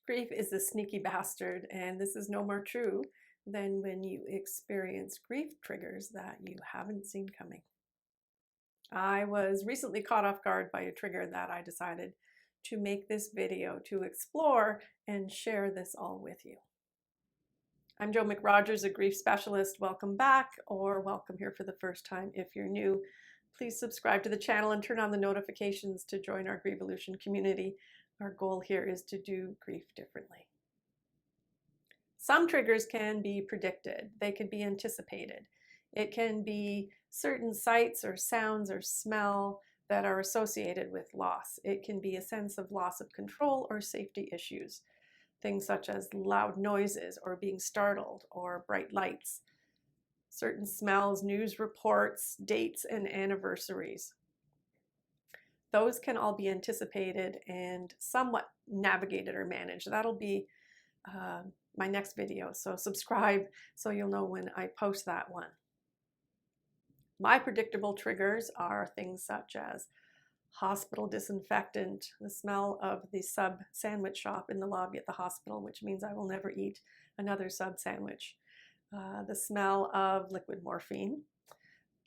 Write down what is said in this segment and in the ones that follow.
Grief is a sneaky bastard, and this is no more true than when you experience grief triggers that you haven't seen coming. I was recently caught off guard by a trigger that I decided to make this video to explore and share this all with you. I'm McRogers, a grief specialist. Welcome back, or welcome here for the first time if you're new. Please subscribe to the channel and turn on the notifications to join our Grievolution community. Our goal here is to do grief differently. Some triggers can be predicted. They can be anticipated. It can be certain sights or sounds or smell that are associated with loss. It can be a sense of loss of control or safety issues. Things such as loud noises or being startled or bright lights. Certain smells, news reports, dates, and anniversaries. Those can all be anticipated and somewhat navigated or managed. That'll be my next video, so subscribe so you'll know when I post that one. My predictable triggers are things such as hospital disinfectant, the smell of the sub sandwich shop in the lobby at the hospital, which means I will never eat another sub sandwich. The smell of liquid morphine,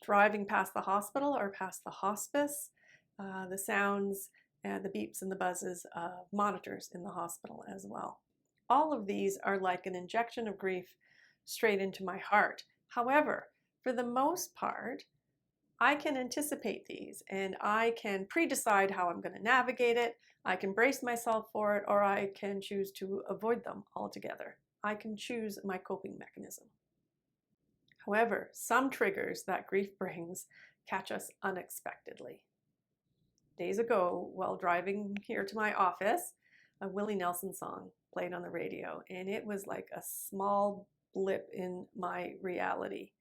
driving past the hospital or past the hospice, the sounds and the beeps and the buzzes of monitors in the hospital as well. All of these are like an injection of grief straight into my heart. However, for the most part, I can anticipate these and I can pre-decide how I'm going to navigate it. I can brace myself for it, or I can choose to avoid them altogether. I can choose my coping mechanism. However, some triggers that grief brings catch us unexpectedly. Days ago, while driving here to my office, a Willie Nelson song played on the radio, and it was like a small blip in my reality.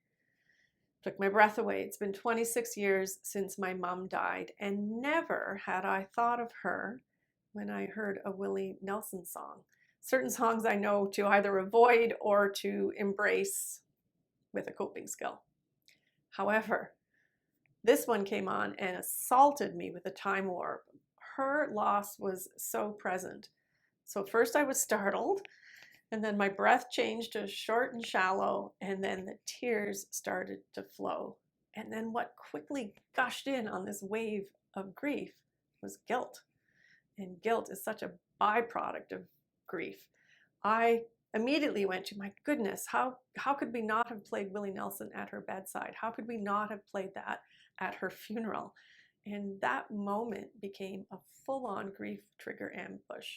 Took my breath away. It's been 26 years since my mom died, and never had I thought of her when I heard a Willie Nelson song. Certain songs I know to either avoid or to embrace with a coping skill. However, this one came on and assaulted me with a time warp. Her loss was so present. So first I was startled, and then my breath changed to short and shallow, and then the tears started to flow. And then what quickly gushed in on this wave of grief was guilt. And guilt is such a byproduct of grief. I immediately went to, my goodness, how could we not have played Willie Nelson at her bedside? How could we not have played that at her funeral? And that moment became a full-on grief trigger ambush.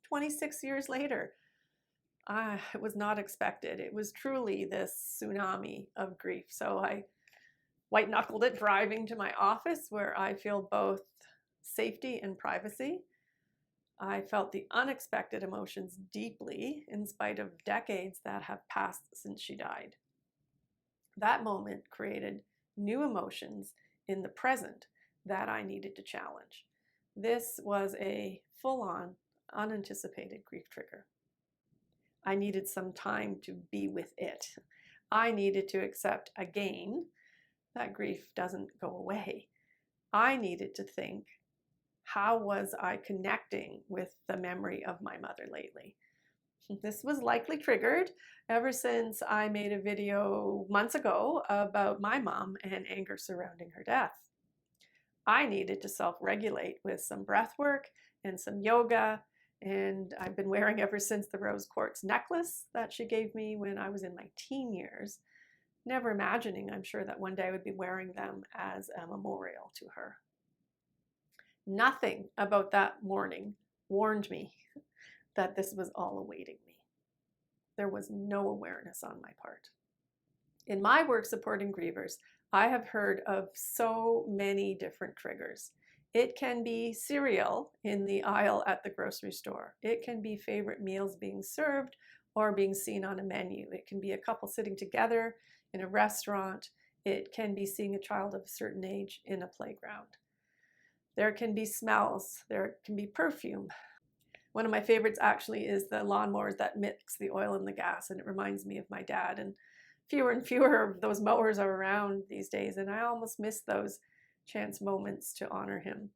26 years later, it was not expected. It was truly this tsunami of grief. So I white-knuckled it driving to my office, where I feel both safety and privacy. I felt the unexpected emotions deeply in spite of decades that have passed since she died. That moment created new emotions in the present that I needed to challenge. This was a full-on, unanticipated grief trigger. I needed some time to be with it. I needed to accept again that grief doesn't go away. I needed to think, how was I connecting with the memory of my mother lately? This was likely triggered ever since I made a video months ago about my mom and anger surrounding her death. I needed to self-regulate with some breath work and some yoga, and I've been wearing ever since the rose quartz necklace that she gave me when I was in my teen years, never imagining, I'm sure, that one day I would be wearing them as a memorial to her. Nothing about that morning warned me that this was all awaiting me. There was no awareness on my part. In my work supporting grievers, I have heard of so many different triggers. It can be cereal in the aisle at the grocery store. It can be favorite meals being served or being seen on a menu. It can be a couple sitting together in a restaurant. It can be seeing a child of a certain age in a playground. There can be smells. There can be perfume. One of my favorites actually is the lawnmowers that mix the oil and the gas, and it reminds me of my dad. And fewer of those mowers are around these days, and I almost miss those chance moments to honor him.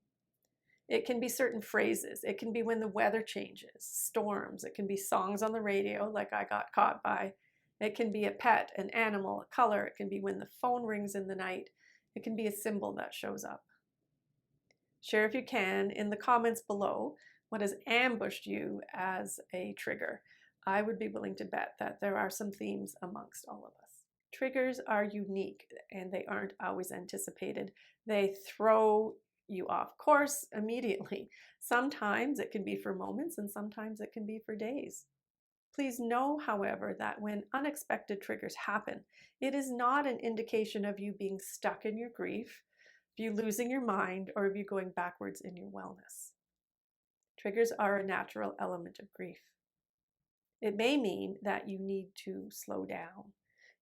It can be certain phrases. It can be when the weather changes, storms. It can be songs on the radio, like I got caught by. It can be a pet, an animal, a color. It can be when the phone rings in the night. It can be a symbol that shows up. Share if you can in the comments below what has ambushed you as a trigger. I would be willing to bet that there are some themes amongst all of us. Triggers are unique and they aren't always anticipated. They throw you off course immediately. Sometimes it can be for moments and sometimes it can be for days. Please know, however, that when unexpected triggers happen, it is not an indication of you being stuck in your grief, of you losing your mind, or of you going backwards in your wellness. Triggers are a natural element of grief. It may mean that you need to slow down.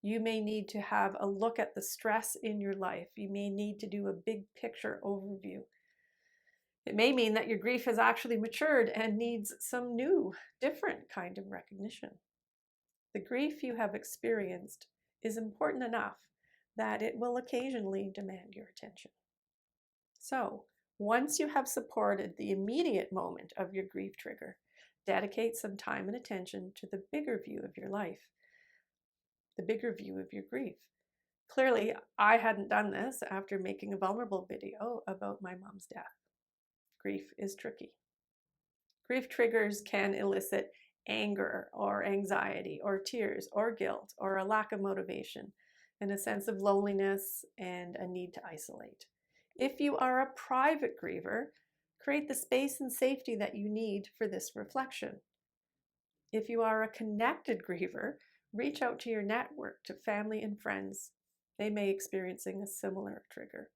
You may need to have a look at the stress in your life. You may need to do a big picture overview. It may mean that your grief has actually matured and needs some new, different kind of recognition. The grief you have experienced is important enough that it will occasionally demand your attention. So, once you have supported the immediate moment of your grief trigger, dedicate some time and attention to the bigger view of your life, the bigger view of your grief. Clearly, I hadn't done this after making a vulnerable video about my mom's death. Grief is tricky. Grief triggers can elicit anger or anxiety or tears or guilt or a lack of motivation and a sense of loneliness and a need to isolate. If you are a private griever, create the space and safety that you need for this reflection. If you are a connected griever, reach out to your network, to family and friends. They may be experiencing a similar trigger.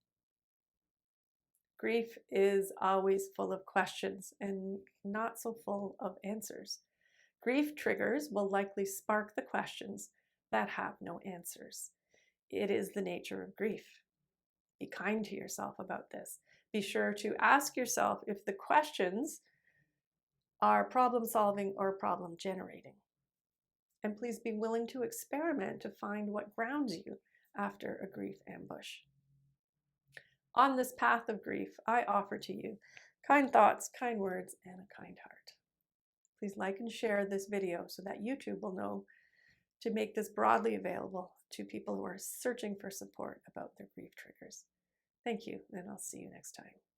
Grief is always full of questions and not so full of answers. Grief triggers will likely spark the questions that have no answers. It is the nature of grief. Be kind to yourself about this. Be sure to ask yourself if the questions are problem solving or problem generating. And please be willing to experiment to find what grounds you after a grief ambush. On this path of grief, I offer to you kind thoughts, kind words, and a kind heart. Please like and share this video so that YouTube will know to make this broadly available to people who are searching for support about their grief triggers. Thank you, and I'll see you next time.